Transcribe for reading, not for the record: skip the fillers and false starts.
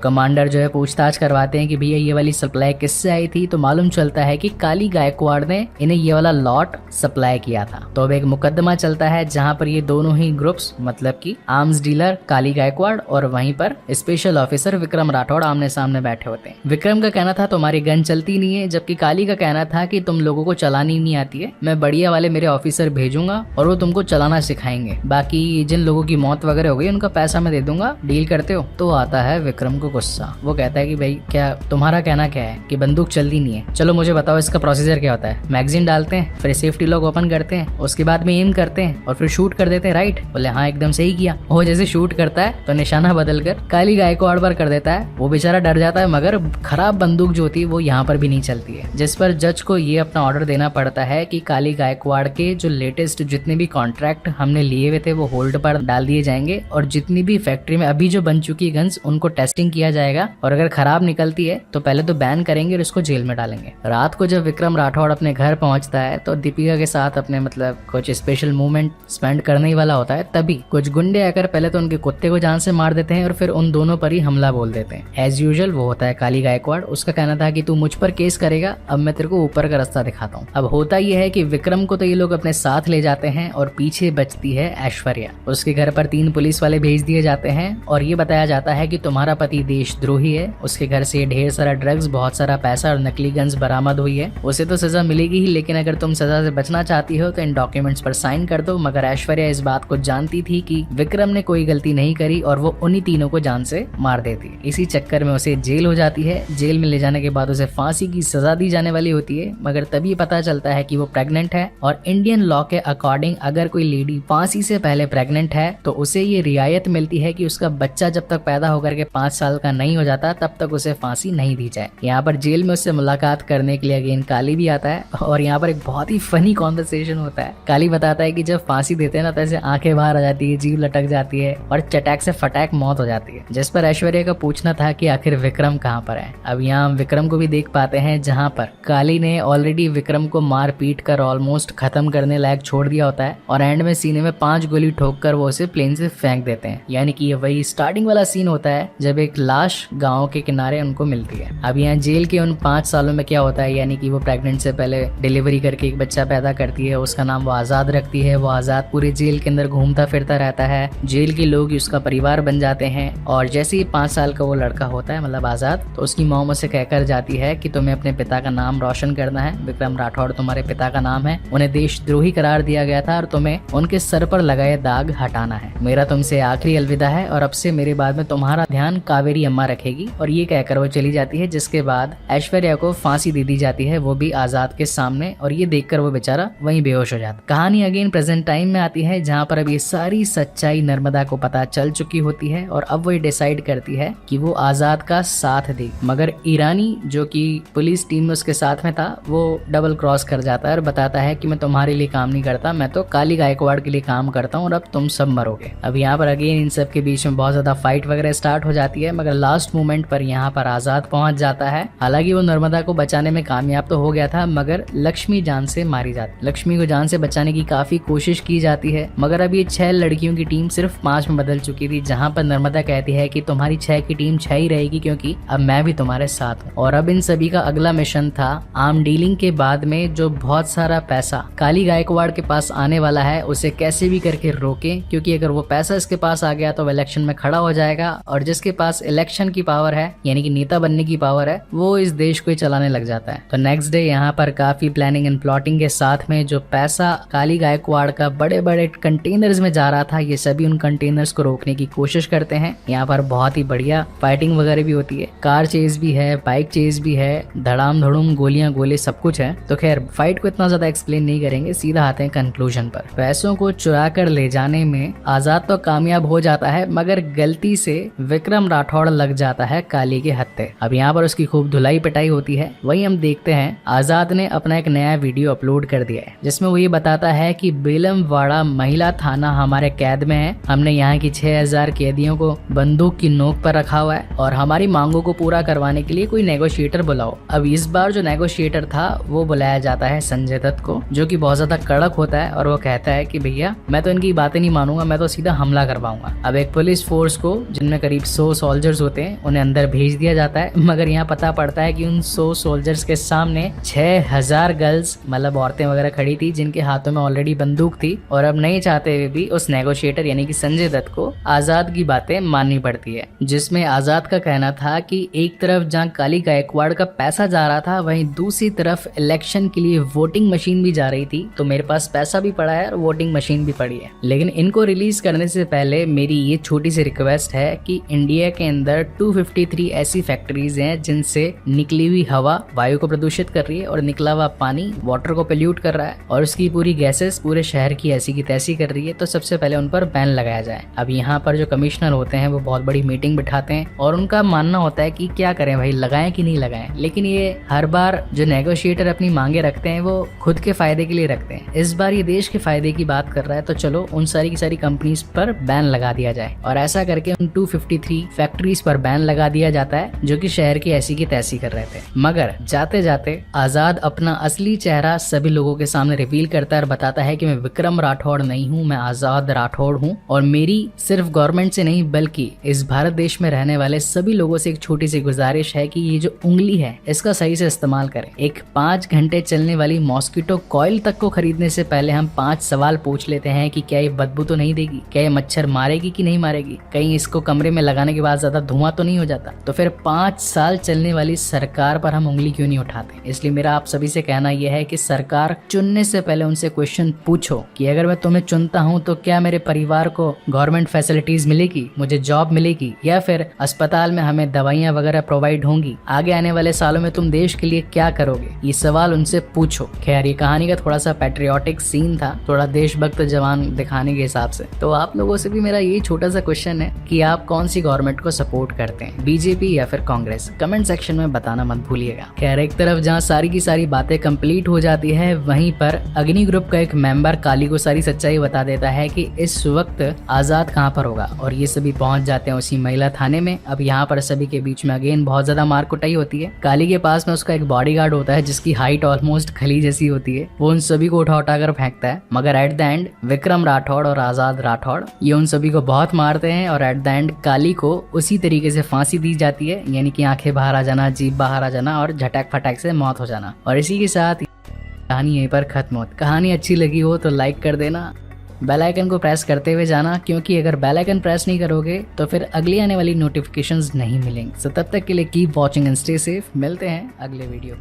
Commander जो है पूछताछ करवाते हैं कि भैया ये वाली सप्लाई किससे आई थी, तो मालूम चलता है कि काली गायकवाड़ ने इन्हें ये वाला लॉट सप्लाई किया था। तो अब एक मुकदमा चलता है जहां पर ये दोनों ही ग्रुप्स मतलब कि आर्म्स डीलर काली गायकवाड़ और वहीं पर स्पेशल ऑफिसर विक्रम राठौड़ आमने सामने बैठे होते हैं। विक्रम का कहना था तुम्हारी गन चलती नहीं है, जबकि काली का कहना था कि तुम लोगों को चलानी नहीं आती है, मैं बढ़िया वाले मेरे ऑफिसर भेजूंगा और वो तुमको चलाना सिखाएंगे, बाकी जिन लोगों की मौत वगैरह हो गई उनका पैसा मैं दे दूंगा, डील करते हो। तो आता है विक्रम को गुस्सा, वो कहता है कि भाई क्या तुम्हारा कहना क्या है कि बंदूक चलती नहीं है, चलो मुझे बताओ इसका प्रोसीजर क्या होता है। मैगजीन डालते हैं, फिर सेफ्टी लॉक ओपन करते हैं, उसके बाद में एम करते हैं और फिर शूट कर देते हैं, राइट? बोले हाँ एकदम सही किया। वो जैसे शूट करता है तो निशाना बदल कर काली गायकवाड़ पर कर देता है, वो बेचारा डर जाता है, मगर खराब बंदूक जो होती है वो यहाँ पर भी नहीं चलती है, जिस पर जज को ये अपना ऑर्डर देना पड़ता है कि काली गायकवाड़ के जो लेटेस्ट जितने भी कॉन्ट्रैक्ट हमने लिए हुए थे वो होल्ड पर डाल दिए जाएंगे और जितनी भी फैक्ट्री में अभी जो बन चुकी गन्स उनको टेस्टिंग किया जाएगा और अगर खराब निकलती है तो पहले तो बैन करेंगे और उसको जेल में डालेंगे। रात को जब विक्रम राठौड़ अपने घर पहुंचता है तो दीपिका के साथ अपने मतलब कुछ स्पेशल मूवमेंट स्पेंड करने ही वाला होता है, तभी कुछ गुंडे आकर पहले तो उनके कुत्ते को जान से मार देते हैं और फिर उन दोनों पर ही हमला बोल देते हैं। एज यूजुअल वो होता है काली गायकवाड़, उसका कहना था कि तू मुझ पर केस करेगा, अब मैं तेरे को ऊपर का रास्ता दिखाता हूँ। अब होता यह है कि विक्रम को तो ये लोग अपने साथ ले जाते हैं और पीछे बचती है ऐश्वर्या। उसके घर पर 3 पुलिस वाले भेज दिए जाते हैं और ये बताया जाता है कि तुम्हारा पति देशद्रोही है, उसके घर से ढेर सारा ड्रग्स, बहुत सारा पैसा और नकली गन्स बरामद हुई है, उसे तो सजा मिलेगी ही, लेकिन अगर तुम सजा से बचना चाहती हो तो इन डॉक्यूमेंट्स पर साइन कर दो। मगर ऐश्वर्या इस बात को जानती थी कि विक्रम ने कोई गलती नहीं करी और वो उन्हीं तीनों को जान से मार देती। इसी चक्कर में उसे जेल हो जाती है। जेल में ले जाने के बाद उसे फांसी की सजा दी जाने वाली होती है, मगर तभी पता चलता है कि वो प्रेग्नेंट है और इंडियन लॉ के अकॉर्डिंग अगर कोई लेडी फांसी से पहले प्रेग्नेंट है तो उसे ये रियायत मिलती है कि उसका बच्चा जब तक पैदा होकर के 5 साल का नहीं हो जाता तब तक उसे फांसी नहीं दी जाए। यहाँ पर जेल में उससे मुलाकात करने के लिए अगेन काली भी आता है और यहाँ पर एक बहुत ही फनी कॉन्वर्सेशन होता है। काली बताता है कि जब फांसी देते हैं ना तो ऐसे आंखें बाहर आ जाती है, जीभ लटक जाती है और चटैक से फटाक मौत हो जाती है, जिस पर ऐश्वर्या का पूछना था कि आखिर विक्रम कहाँ पर है। अब यहाँ हम विक्रम को भी देख पाते हैं जहाँ पर काली ने ऑलरेडी विक्रम को मार पीट कर ऑलमोस्ट खत्म करने लायक छोड़ दिया होता है और एंड में सीने में 5 गोली ठोक कर वो उसे प्लेन से फेंक देते हैं। यानी कि ये वही स्टार्टिंग वाला सीन होता है जब एक लाश गाँव के किनारे उनको मिलती है। अब यहाँ जेल के उन 5 सालों में क्या होता है, यानी कि वो प्रेग्नेंट से पहले डिलीवरी करके एक बच्चा पैदा करती है, उसका नाम वो आजाद रखती है। वो आजाद पूरे जेल के अंदर घूमता फिरता रहता है, जेल के लोग उसका परिवार बन जाते हैं और जैसे ही 5 साल का वो लड़का होता है मतलब आजाद, तो उसकी मॉम उसे कहकर जाती है कि तुम्हें अपने पिता का नाम रोशन करना है, विक्रम राठौड़ तुम्हारे पिता का नाम है, उन्हें देशद्रोही करार दिया गया था और तुम्हें उनके सर पर लगाए दाग हटाना है। मेरा तुमसे आखिरी अलविदा है और अब से मेरे बाद में तुम्हारा ध्यान कावेरी अम्मा रखेगी। और ये कहकर वो चली जाती है, जिसके बाद ऐश्वर्या को फांसी दे दी जाती है, वो भी आजाद के सामने, और ये देखकर वो बेचारा वहीं बेहोश हो जाता। कहानी अगेन प्रेजेंट टाइम में आती है जहाँ पर अब ये सारी सच्चाई नर्मदा को पता चल चुकी होती है और अब वो ये डिसाइड करती है कि वो आजाद का साथ दे। मगर ईरानी जो कि पुलिस टीम में उसके साथ में था वो डबल क्रॉस कर जाता है और बताता है कि मैं तुम्हारे लिए काम नहीं करता, मैं तो काली गायकवाड़ के लिए काम करता हूँ और अब तुम सब मरोगे। अब यहाँ पर अगेन इन सब के बीच में बहुत ज्यादा फाइट वगैरह स्टार्ट हो जाती है, मगर लास्ट मोमेंट पर यहाँ पर आजाद पहुंच जाता है। हालांकि वो नर्मदा को बचाने में कामयाब तो हो गया था, मगर लक्ष्मी जान से मारी जाती। लक्ष्मी को जान से बचाने की काफी कोशिश की जाती है, मगर अब ये 6 लड़कियों की टीम सिर्फ 5 में बदल चुकी थी, जहाँ पर नर्मदा कहती है कि तुम्हारी 6 की टीम 6 ही रहेगी क्योंकि अब मैं भी तुम्हारे साथ हूँ। और अब इन सभी का अगला मिशन था आर्म डीलिंग के बाद में जो बहुत सारा पैसा काली गायकवाड़ के पास आने वाला है उसे कैसे भी करके रोके, क्योंकि अगर वो पैसा इसके पास आ गया तो वो इलेक्शन में खड़ा हो जाएगा और जिसके पास इलेक्शन की पावर है यानी कि नेता बनने की पावर है वो इस देश को ही चलाने लग जाता है। तो नेक्स्ट डे यहाँ पर काफी प्लानिंग एंड प्लॉटिंग के साथ में जो पैसा काली गायकवाड़ का बड़े बड़े कंटेनर्स में जा रहा था, ये सभी उन कंटेनर्स को रोकने की कोशिश करते हैं। यहाँ पर बहुत ही बढ़िया फाइटिंग वगैरह भी होती है, कार चेज भी है, बाइक चेज भी है, धड़ाम धड़ूम गोलियां गोले सब कुछ है। तो खैर फाइट को इतना ज्यादा एक्सप्लेन नहीं करेंगे, सीधा आते हैं कंक्लूजन पर। पैसों को चुरा कर ले जाने में आजाद तो कामयाब हो जाता है, मगर गलती से विक्रम राठौड़ लग जाता है काली के हत्थे। अब यहाँ पर उसकी खूब धुलाई पिटाई होती है। वहीं हम देखते हैं आजाद ने अपना एक नया वीडियो अपलोड कर दिया है जिसमें वो ये बताता है कि बेलमवाड़ा महिला थाना हमारे कैद में है, हमने यहाँ की 6000 कैदियों को बंदूक की नोक पर रखा हुआ है और हमारी मांगों को पूरा करवाने के लिए कोई नेगोशिएटर बुलाओ। अब इस बार जो नेगोशिएटर था वो बुलाया जाता है संजय दत्त को, जो कि बहुत ज्यादा कड़क होता है और वो कहता है कि भैया मैं तो इनकी बातें नहीं मानूंगा, मैं तो सीधा हमला करवाऊंगा। अब एक पुलिस फोर्स को जिनमें करीब 100 सोल्जर सोल्जर्स होते हैं उन्हें अंदर भेज दिया जाता है, मगर यहाँ पता पड़ता है कि उन 100 सोल्जर्स के सामने 6000 गर्ल्स मतलब औरतें वगैरह खड़ी थी जिनके हाथों में ऑलरेडी बंदूक थी, और अब नहीं चाहते हुए भी उस नेगोशिएटर यानी कि संजय दत्त को आजाद की बातें माननी पड़ती है, जिसमें आजाद का कहना था कि एक तरफ जहाँ काली गायकवाड़ का पैसा जा रहा था वहीं दूसरी तरफ इलेक्शन के लिए वोटिंग मशीन भी जा रही थी, तो मेरे पास पैसा भी पड़ा है और वोटिंग मशीन भी पड़ी है। लेकिन इनको रिलीज करने से पहले मेरी ये छोटी सी रिक्वेस्ट है कि इंडिया के अंदर 253 ऐसी फैक्ट्रीज हैं जिनसे निकली हुई हवा वायु को प्रदूषित कर रही है और निकला हुआ पानी वाटर को पोल्यूट कर रहा है और उसकी पूरी गैसेस पूरे शहर की ऐसी की तैसी कर रही है, तो सबसे पहले उन पर बैन लगाया जाए। अब यहाँ पर जो कमिश्नर होते हैं वो बहुत बड़ी मीटिंग बिठाते हैं और उनका मानना होता है कि क्या करें भाई, लगाएं कि नहीं लगाएं, लेकिन ये हर बार जो नेगोशिएटर अपनी मांगे रखते हैं वो खुद के फायदे के लिए रखते हैं। इस बार ये देश के फायदे की बात कर रहा है, तो चलो उन सारी की सारी कंपनीज पर बैन लगा दिया जाए, और ऐसा करके उन 253 फैक्ट्रीज पर बैन लगा दिया जाता है जो कि शहर की ऐसी की तैसी कर रहे थे। मगर जाते जाते आजाद अपना असली चेहरा सभी लोगों के सामने रिवील करता है और बताता है कि मैं विक्रम राठौड़ नहीं हूँ, मैं आजाद राठौड़ हूँ, और मेरी सिर्फ गवर्नमेंट से नहीं बल्कि इस भारत देश में रहने वाले सभी लोगों से एक छोटी सी गुजारिश है कि ये जो उंगली है इसका सही से इस्तेमाल करें। एक 5 घंटे चलने वाली मॉस्किटो कॉइल तक को खरीदने से पहले हम 5 सवाल पूछ लेते हैं कि क्या ये बदबू तो नहीं देगी, क्या ये मच्छर मारेगी कि नहीं मारेगी, कहीं इसको कमरे में लगाने के बाद ज्यादा धुआं तो नहीं हो जाता, तो फिर 5 साल चलने वाली सरकार पर हम उंगली क्यों नहीं उठाते। इसलिए मेरा आप सभी से कहना यह है कि सरकार चुनने से पहले उनसे क्वेश्चन पूछो कि अगर मैं तुम्हें चुनता हूं तो क्या मेरे परिवार को गवर्नमेंट फैसिलिटीज मिलेगी, मुझे जॉब मिलेगी, या फिर अस्पताल में हमें दवाइयां वगैरह प्रोवाइड होंगी, आगे आने वाले सालों में तुम देश के लिए क्या करोगे, ये सवाल उनसे पूछो। खैर ये कहानी का थोड़ा सा पैट्रियोटिक सीन था, थोड़ा देशभक्त जवान दिखाने के हिसाब से। तो आप लोगों से भी मेरा ये छोटा सा क्वेश्चन है कि आप कौन सी गवर्नमेंट को सपोर्ट करते हैं, बीजेपी या फिर कांग्रेस, कमेंट सेक्शन में बताना मत भूलिएगा। खैर एक तरफ जहाँ सारी की सारी बातें कंप्लीट हो जाती है, वहीं पर अग्नि ग्रुप का एक मेंबर काली को सारी सच्चाई बता देता है कि इस वक्त आजाद कहाँ पर होगा, और ये सभी पहुंच जाते हैं उसी महिला थाने में। अब यहाँ पर सभी के बीच में अगेन बहुत ज्यादा मार कुटाई होती है। काली के पास में उसका एक बॉडीगार्ड होता है जिसकी हाइट ऑलमोस्ट खली जैसी होती है, वो उन सभी को उठा उठा कर फेंकता है, मगर at the end Vikram Rathore और आजाद राठौड़ ये उन सभी को बहुत मारते हैं और एट द एंड काली को उसी तरीके से फांसी दी जाती है, यानी कि आंखें बाहर आ जाना, जीभ बाहर आ जाना और झटक फटक से मौत हो जाना। और इसी के साथ कहानी यहीं पर खत्म होती। कहानी अच्छी लगी हो तो लाइक कर देना, बेल आइकन को प्रेस करते हुए जाना, क्योंकि अगर बेल आइकन प्रेस नहीं करोगे तो फिर अगली आने वाली नोटिफिकेशंस नहीं मिलेंगी। सो तब तक के लिए keep watching and stay safe. मिलते हैं अगले वीडियो।